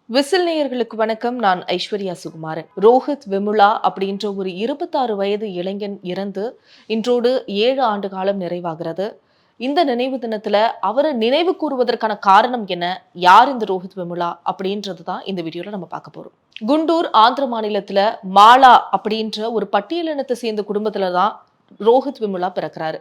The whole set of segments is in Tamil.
விசில் நேயர்களுக்கு வணக்கம். நான் ஐஸ்வர்யா சுகுமாரன். ரோஹித் வெமுலா அப்படின்ற ஒரு 26 வயது இளைஞன் இறந்து இன்றோடு 7 ஆண்டு காலம் நிறைவாகிறது. இந்த நினைவு தினத்துல அவரை நினைவு கூறுவதற்கான காரணம் என்ன, யார் இந்த ரோஹித் வெமுலா அப்படின்றது தான் இந்த வீடியோல நம்ம பார்க்க போறோம். குண்டூர் ஆந்திர மாநிலத்துல மாலா அப்படின்ற ஒரு பட்டியலினத்தை சேர்ந்த குடும்பத்துல தான் ரோஹித் வெமுலா பிறக்கிறாரு.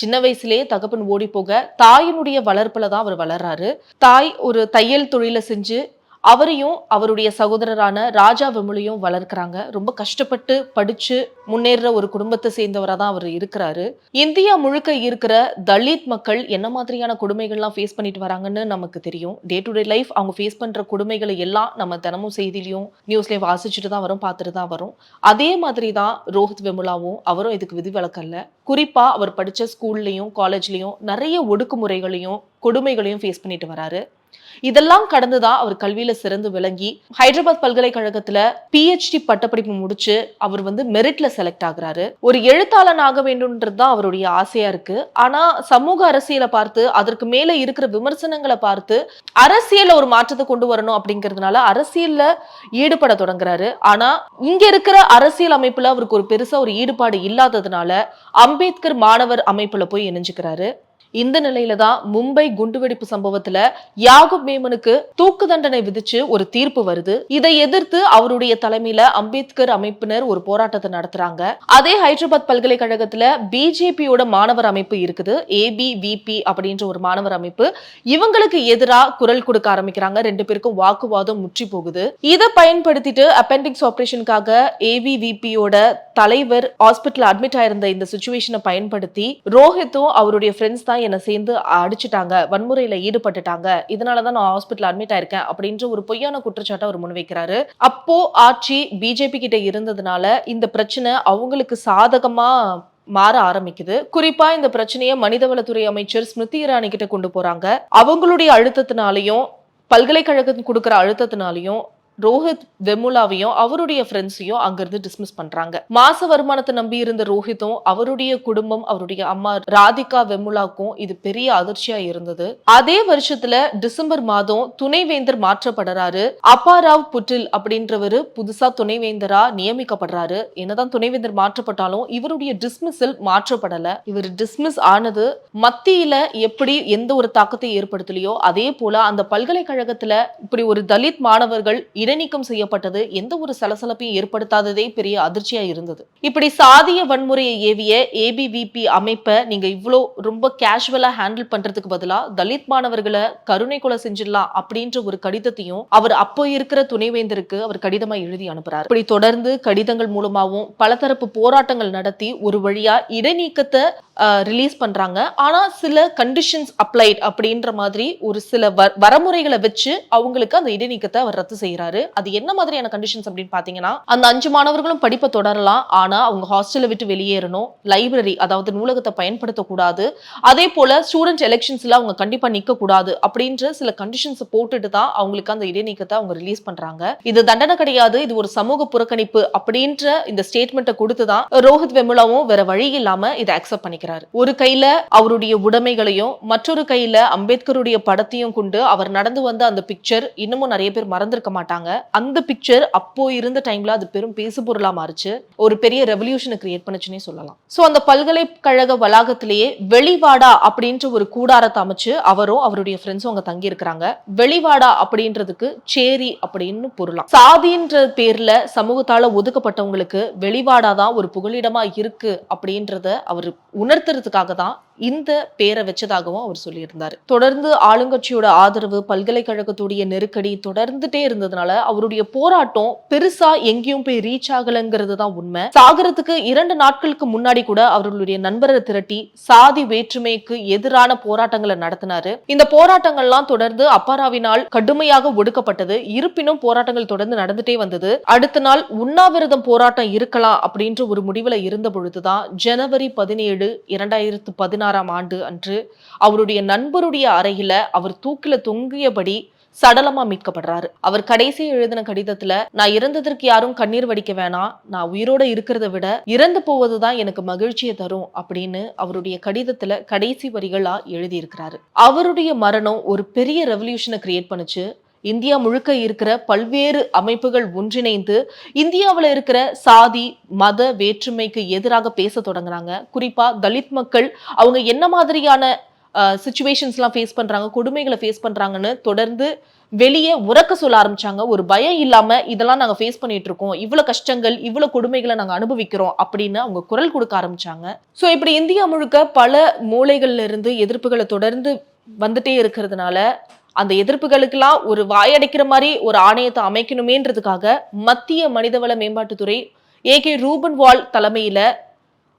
சின்ன வயசுலயே தகப்பன் ஓடி போக தாயினுடைய வளர்ப்புல தான் அவர் வளர்றாரு. தாய் ஒரு தையல் தொழிலை செஞ்சு அவரையும் அவருடைய சகோதரரான ராஜா வெமுலையும் வளர்க்குறாங்க. ரொம்ப கஷ்டப்பட்டு படிச்சு முன்னேற ஒரு குடும்பத்தை சேர்ந்தவராக தான் அவர் இருக்கிறாரு. இந்தியா முழுக்க இருக்கிற தலித் மக்கள் என்ன மாதிரியான கொடுமைகள்லாம் ஃபேஸ் பண்ணிட்டு வராங்கன்னு நமக்கு தெரியும். டே டு டே லைஃப் அவங்க ஃபேஸ் பண்ற கொடுமைகளை எல்லாம் நம்ம தினமும் செய்திலையும் நியூஸ்லயும் வாசிச்சுட்டு தான் வரும், பார்த்துட்டு தான் வரும். அதே மாதிரி தான் ரோஹித் வெமுலாவும் அவரும் இதுக்கு விதிவிலக்கல்ல. குறிப்பா அவர் படிச்ச ஸ்கூல்லையும் காலேஜ்லயும் நிறைய ஒடுக்குமுறைகளையும் கொடுமைகளையும் ஃபேஸ் பண்ணிட்டு வராரு. இதெல்லாம் கடந்துதான் அவர் கல்வியில சிறந்து விளங்கி ஹைதராபாத் பல்கலைக்கழகத்துல PhD பட்டப்படிப்பு முடிச்சு அவர் மெரிட்ல செலக்ட் ஆகுறாரு. ஒரு எழுத்தாளன் ஆக வேண்டும்ன்றதுதான் அவருடைய ஆசையா இருக்கு. ஆனா சமூக அரசியலை பார்த்து அதற்கு மேல இருக்கிற விமர்சனங்களை பார்த்து அரசியல்ல ஒரு மாற்றத்தை கொண்டு வரணும் அப்படிங்கிறதுனால அரசியல்ல ஈடுபட தொடங்குறாரு. ஆனா இங்க இருக்கிற அரசியல் அமைப்புல அவருக்கு ஒரு பெருசா ஒரு ஈடுபாடு இல்லாததுனால அம்பேத்கர் மாணவர் அமைப்புல போய் இணைஞ்சுக்கிறாரு. இந்த நிலையில தான் மும்பை குண்டுவெடிப்பு சம்பவத்துல யாகூப் மேமனுக்கு தூக்கு தண்டனை விதிச்சு ஒரு தீர்ப்பு வருது. இதை எதிர்த்து அவருடைய தலைமையில அம்பேத்கர் அமைப்பினர் ஒரு போராட்டத்தை நடத்துறாங்க. அதே ஹைதராபாத் பல்கலைக்கழகத்துல பிஜேபியோட மாணவர் அமைப்பு இருக்குது, ABVP அப்படின்ற ஒரு மாணவர் அமைப்பு. இவங்களுக்கு எதிராக குரல் கொடுக்க ஆரம்பிக்கிறாங்க. ரெண்டு பேருக்கும் வாக்குவாதம் முற்றி போகுது. இதை பயன்படுத்திட்டு அப்பெண்டிக்ஸ் ஆபரேஷனுக்காக ABVP-யோட தலைவர் ஹாஸ்பிட்டல் அட்மிட் ஆயிருந்த இந்த சிச்சுவேஷனை பயன்படுத்தி ரோஹித்தும் அவருடைய ஃப்ரெண்ட்ஸ் தான் என்னை சேர்ந்து அடிச்சுட்டாங்க, வன்முறையில ஈடுபட்டுட்டாங்க, இதனாலதான் நான் ஹாஸ்பிட்டல் அட்மிட் ஆயிருக்கேன் அப்படின்ற ஒரு பொய்யான குற்றச்சாட்டை அவர் முன்வைக்கிறாரு. அப்போ ஆட்சி பிஜேபி கிட்ட இருந்ததுனால இந்த பிரச்சனை அவங்களுக்கு சாதகமா மாற ஆரம்பிக்குது. குறிப்பா இந்த பிரச்சனையை மனிதவளத்துறை அமைச்சர் ஸ்மிருதி இரானி கிட்ட கொண்டு போறாங்க. அவங்களுடைய அழுத்தத்தினாலையும் பல்கலைக்கழகம் கொடுக்கிற அழுத்தத்தினாலையும் ரோஹித் வெமுலாவையும் அவருடைய ஃப்ரெண்ட்ஸையும் அங்கிருந்து டிஸ்மிஸ் பண்றாங்க. மாச வருமானத்தை நம்பி இருந்த ரோஹித்தும் அவருடைய குடும்பம் அவருடைய அம்மா ராதிகா வெமுலாக்கும் இது பெரிய அதிர்ச்சியா இருந்தது. அதே வருஷத்துல டிசம்பர் மாதம் துணைவேந்தர் மாற்றப்படுறாரு. அப்பாராவ் புட்டில் அப்படின்றவரு புதுசா துணைவேந்தரா நியமிக்கப்படுறாரு. என்னதான் துணைவேந்தர் மாற்றப்பட்டாலும் இவருடைய டிஸ்மிஸில் மாற்றப்படல. இவர் டிஸ்மிஸ் ஆனது மத்தியில எப்படி எந்த ஒரு தாக்கத்தை ஏற்படுத்தலையோ அதே போல அந்த பல்கலைக்கழகத்துல இப்படி ஒரு தலித் மாணவர்கள் இடைநீக்கம் செய்யப்பட்டது எந்த ஒரு சலசலப்பையும் ஏற்படுத்தாததே பெரிய அதிர்ச்சியா இருந்தது. இப்படி சாதிய வன்முறையை ஏவிய ABVP அமைப்பை நீங்க இவ்வளோ ரொம்ப கேஷுவலா ஹேண்டில் பண்றதுக்கு பதிலா தலித் மாணவர்களை கருணை கொலை செஞ்சிடலாம் அப்படின்ற ஒரு கடிதத்தையும் அவர் அப்போ இருக்கிற துணைவேந்தருக்கு அவர் கடிதமா எழுதி அனுப்புறாரு. இப்படி தொடர்ந்து கடிதங்கள் மூலமாகவும் பலதரப்பு போராட்டங்கள் நடத்தி ஒரு வழியா இடைநீக்கத்தை ரிலீஸ் பண்றாங்க. ஆனா சில கண்டிஷன்ஸ் அப்ளைட் அப்படின்ற மாதிரி ஒரு சில வரமுறைகளை வச்சு அவங்களுக்கு அந்த இடைநீக்கத்தை அவர் ரத்து செய்யறாரு. அது என்ன மாதிரியான கண்டிஷன்ஸ் அப்படின்னு பாத்தீங்கன்னா, அந்த 5 மாணவர்களும் படிப்பை தொடரலாம், ஆனா அவங்க ஹாஸ்டலை விட்டு வெளியேறணும், லைப்ரரி அதாவது நூலகத்தை பயன்படுத்தக்கூடாது, அதே போல ஸ்டூடெண்ட் எலெக்ஷன்ஸ்ல அவங்க கண்டிப்பா நிக்க கூடாது அப்படின்ற சில கண்டிஷன்ஸ் போட்டுட்டு தான் அவங்களுக்கு அந்த இடைநீக்கத்தை அவங்க ரிலீஸ் பண்றாங்க. இது தண்டனை கிடையாது, இது ஒரு சமூக புறக்கணிப்பு அப்படின்ற இந்த ஸ்டேட்மெண்ட்டை கொடுத்துதான் ரோஹித் வெமுலாவும் வேற வழி இல்லாம இதை அக்செப்ட் பண்ணிக்கிறாரு. ஒரு கையில அவருடைய உடைமைகளையும் மற்றொரு கையில அம்பேத்கருடைய படத்தையும் கொண்டு அவர் நடந்து வந்த அந்த பிக்சர் இன்னமும் நிறைய பேர் மறந்திருக்க மாட்டாங்க. அந்த பிக்சர் அப்போ இருந்த டைம்ல அது பெரும் பேசு பொருளா மாறிச்சு, ஒரு பெரிய ரெவல்யூஷனை கிரியேட் பண்ணுச்சுன்னே சொல்லலாம். சோ அந்த பல்கலைக்கழக வளாகத்திலேயே வெளிவாடா அப்படின்ற ஒரு கூடாரத்தை அமைச்சு அவரும் அவருடைய ஃப்ரெண்ட்ஸும் அங்க தங்கி இருக்கிறாங்க. வெளிவாடா அப்படின்றதுக்கு சேரி அப்படின்னு பொருளாம். சாதின்ற பேர்ல சமூகத்தால ஒதுக்கப்பட்டவங்களுக்கு வெளிவாடாதான் ஒரு புகலிடமா இருக்கு அப்படின்றத அவர் உணர்த்துறதுக்காக தான் இந்த பேரை வச்சதாகவும் அவர் சொல்லியிருந்தாரு. தொடர்ந்து ஆளுங்கட்சியோட ஆதரவு, பல்கலைக்கழகத்துடைய நெருக்கடி தொடர்ந்துட்டே இருந்ததுனால அவருடைய போராட்டம் பெருசா எங்கேயும் போய் ரீச் ஆகலங்கிறது தான் உண்மை. சாகரத்துக்கு 2 நாட்களுக்கு முன்னாடி கூட அவர்களுடைய நண்பரை திரட்டி சாதி வேற்றுமைக்கு எதிரான போராட்டங்களை நடத்தினாரு. இந்த போராட்டங்கள்லாம் தொடர்ந்து அப்பாராவினால் கடுமையாக ஒடுக்கப்பட்டது. இருப்பினும் போராட்டங்கள் தொடர்ந்து நடந்துட்டே வந்தது. அடுத்த நாள் உண்ணாவிரதம் போராட்டம் இருக்கலாம் அப்படின்ற ஒரு முடிவுல இருந்த பொழுதுதான் ஜனவரி 17, 2016 ஆண்டு அன்று அவருடைய நண்பருடைய அறையில அவர் தூக்கில தொங்கியபடி சடலமா மீட்கப்படுறாரு. அவர் கடைசி எழுதின கடிதத்துல, நான் இறந்ததற்கு யாரும் கண்ணீர் வடிக்க வேணாம், நான் உயிரோட இருக்கிறத விட இறந்து போவதுதான் எனக்கு மகிழ்ச்சியை தரும் அப்படின்னு அவருடைய கடிதத்துல கடைசி வரிகளா எழுதி இருக்கிறாரு. அவருடைய மரணம் ஒரு பெரிய ரெவல்யூஷனை கிரியேட் பண்ணுச்சு. இந்தியா முழுக்க இருக்கிற பல்வேறு அமைப்புகள் ஒன்றிணைந்து இந்தியாவில் இருக்கிற சாதி மத வேற்றுமைக்கு எதிராக பேச தொடங்குறாங்க. குறிப்பா தலித் மக்கள் அவங்க என்ன மாதிரியான சிச்சுவேஷன்ஸ்லாம் ஃபேஸ் பண்றாங்க, கொடுமைகளை ஃபேஸ் பண்றாங்கன்னு தொடர்ந்து வெளியே உறக்க சொல்ல ஆரம்பிச்சாங்க. ஒரு பயம் இல்லாம இதெல்லாம் நாங்க ஃபேஸ் பண்ணிட்டு இருக்கோம், இவ்வளவு கஷ்டங்கள் இவ்வளவு கொடுமைகளை நாங்க அனுபவிக்கிறோம் அப்படின்னு அவங்க குரல் கொடுக்க ஆரம்பிச்சாங்க. சோ இப்படி இந்தியா முழுக்க பல மூலைகள்ல இருந்து எதிர்ப்புகளை தொடர்ந்து வந்துட்டே இருக்கிறதுனால அந்த எதிர்ப்புகளுக்கெல்லாம் ஒரு வாயடைக்கிற மாதிரி ஒரு ஆணையத்தை அமைக்கணுமேன்றதுக்காக மத்திய மனிதவள மேம்பாட்டுத்துறை ஏகே ரூபன்வால் தலைமையில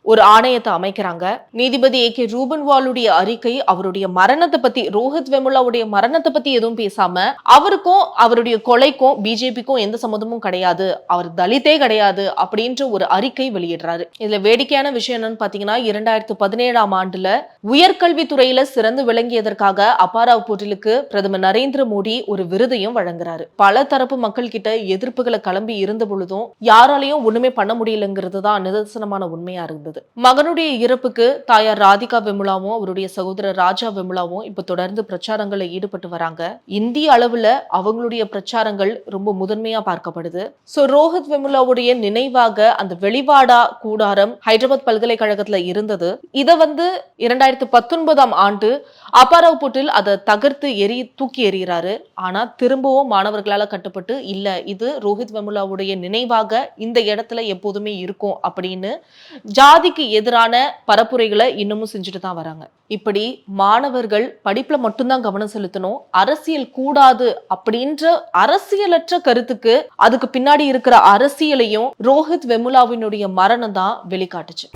ஒரு ஆணையத்தை அமைக்கிறாங்க. நீதிபதி ஏகே ரூபன்வாலுடைய அறிக்கை அவருடைய மரணத்தை பத்தி, ரோஹித் வெமுலாவுடைய மரணத்தை பத்தி எதுவும் பேசாம அவருக்கும் அவருடைய கொலைக்கும் பிஜேபிக்கும் எந்த சம்மந்தமும் கிடையாது, அவர் தலித்தே கிடையாது அப்படின்ற ஒரு அறிக்கை வெளியிடுறாரு. இதுல வேடிக்கையான விஷயம் என்னன்னு பாத்தீங்கன்னா 2017ஆம் ஆண்டுல உயர்கல்வித்துறையில சிறந்து விளங்கியதற்காக அப்பாராவ் போட்டிலுக்கு பிரதமர் நரேந்திர மோடி ஒரு விருதையும் வழங்குறாரு. பல தரப்பு மக்கள் கிட்ட எதிர்ப்புகளை கிளம்பி இருந்த பொழுதும் யாராலையும் ஒண்ணுமே பண்ண முடியலங்கிறது தான் நிதர்சனமான உண்மையா இருந்தது. மகனுடைய இறப்புக்கு தாயார் ராதிகா வெமுலாவும் அவருடைய சகோதரர் ராஜா வெமுலாவும் இப்ப தொடர்ந்து பிரச்சாரங்களில் ஈடுபட்டு வராங்க. இந்திய அளவுல அவங்களுடைய பிரச்சாரங்கள் ரொம்ப முதன்மையா பார்க்கப்படுது. சோ ரோஹித் வெமுலாவுடைய நினைவாக அந்த வெளிவாடா கூடாரம் ஹைதராபாத் பல்கலைக்கழகத்துல இருந்தது. இத 2019ஆம் ஆண்டு அப்பாராவ் போட்டில் அதை தகர்த்து தூக்கி எறிகிறாரு. ஆனா திரும்பவும் மாணவர்களால கட்டுப்பட்டு இல்ல, இது ரோஹித் வெமுலாவுடைய நினைவாக இந்த இடத்துல எப்போதுமே இருக்கும் அப்படின்னு ஜாதிக்கு எதிரான பரப்புரைகளை இன்னமும் செஞ்சுட்டு தான் வராங்க. இப்படி மாணவர்கள் படிப்புல மட்டும்தான் கவனம் செலுத்தணும், அரசியல் கூடாது அப்படின்ற அரசியலற்ற கருத்துக்கு அதுக்கு பின்னாடி இருக்கிற அரசியலையும் ரோஹித் வெமுலாவினுடைய மரணம் தான் வெளிக்காட்டுச்சு.